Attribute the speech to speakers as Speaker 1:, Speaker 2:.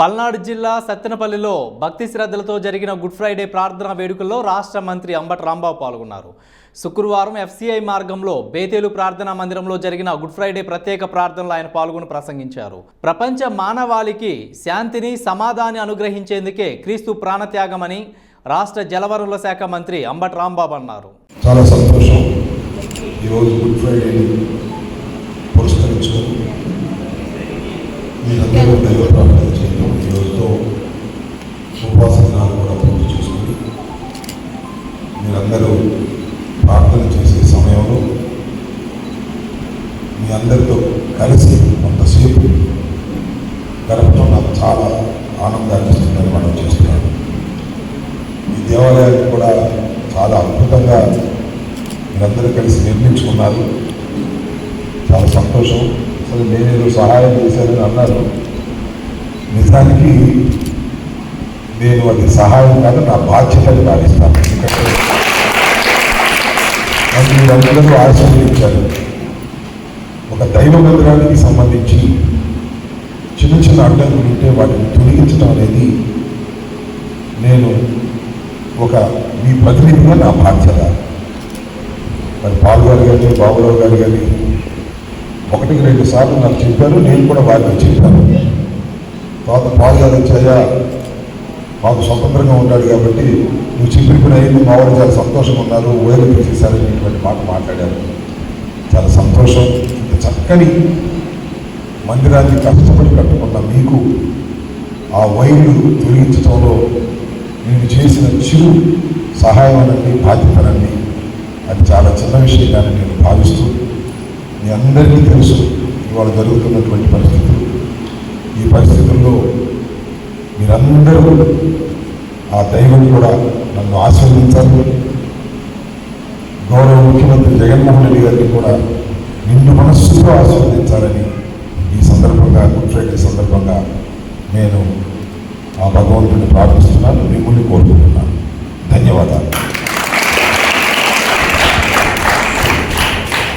Speaker 1: పల్నాడు జిల్లా సత్తెనపల్లిలో భక్తి శ్రద్ధలతో జరిగిన గుడ్ ఫ్రైడే ప్రార్థనా వేడుకల్లో రాష్ట్ర మంత్రి అంబటి రాంబాబు పాల్గొన్నారు. శుక్రవారం ఎఫ్సిఐ మార్గంలో బేతేలు ప్రార్థనా మందిరంలో జరిగిన గుడ్ ఫ్రైడే ప్రత్యేక ప్రార్థనలో ఆయన పాల్గొని ప్రసంగించారు. ప్రపంచ మానవాళికి శాంతిని సమాధానాన్ని అనుగ్రహించేందుకే క్రీస్తు ప్రాణత్యాగమని రాష్ట్ర జలవనరుల శాఖ మంత్రి అంబటి రాంబాబు అన్నారు.
Speaker 2: చాలా సంతోషం. ఈరోజు గుడ్ ఫ్రైడేని పురస్కరించుకొని మీరందరూ దైవ ప్రార్థన చేయడం, ఈరోజుతో ఉపవాస దినాలు కూడా పూర్తి చేసుకుని మీరందరూ ప్రార్థన చేసే సమయంలో మీ అందరితో కలిసి కొంతసేపు గడపడం నాకు చాలా ఆనందాన్ని ఇస్తుందని మనం చేస్తున్నాను. ఈ దేవాలయాన్ని కూడా చాలా అద్భుతంగా మీరందరూ కలిసి నిర్మించుకున్నారు. చాలా సంతోషం. అసలు నేనేదో సహాయం చేశానని అన్నారు. నిజానికి నేను అది సహాయం కాదు, నా బాధ్యతని భావిస్తాను. ఎందుకంటే మీరందరూ ఆశీర్వదించారు. ఒక దైవ మందిరానికి సంబంధించి చిన్న చిన్న అడ్డంకులు ఉంటే వాటిని తొలగించడం అనేది నేను మీ ప్రతినిధిగా నా బాధ్యత. మరి పాలు గారు కానీ బాబురావు గారు కానీ 1-2 సార్లు నాకు చెప్పారు, నేను కూడా వారికి చెప్పాను. తర్వాత పాలు గారు వచ్చాయా, మాకు స్వతంత్రంగా ఉన్నాడు కాబట్టి నువ్వు చెప్పిన అయింది, మా వాళ్ళు చాలా సంతోషంగా ఉన్నారు, ఓయలు తీసేశారని ఇటువంటి మాట మాట్లాడారు. చాలా సంతోషం. ఇంత చక్కని మందిరాన్ని కష్టపడి కట్టుకున్న మీకు ఆ వైర్లు తొలగించడంలో నేను చేసిన చిరు సహాయమనండి, బాధ్యతనండి, అది చాలా చిన్న విషయంగానే నేను భావిస్తూ, మీ అందరికీ తెలుసు ఇవాళ జరుగుతున్నటువంటి పరిస్థితులు. ఈ పరిస్థితుల్లో మీరందరూ ఆ దైవం కూడా నన్ను ఆశీర్వదించాలి. గౌరవ ముఖ్యమంత్రి జగన్మోహన్ రెడ్డి గారిని కూడా నిండు మనస్సుతో ఆశీర్వదించాలని ఈ సందర్భంగా, గుడ్ ఫ్రైడే సందర్భంగా నేను ఆ భగవంతుడిని ప్రార్థిస్తున్నాను.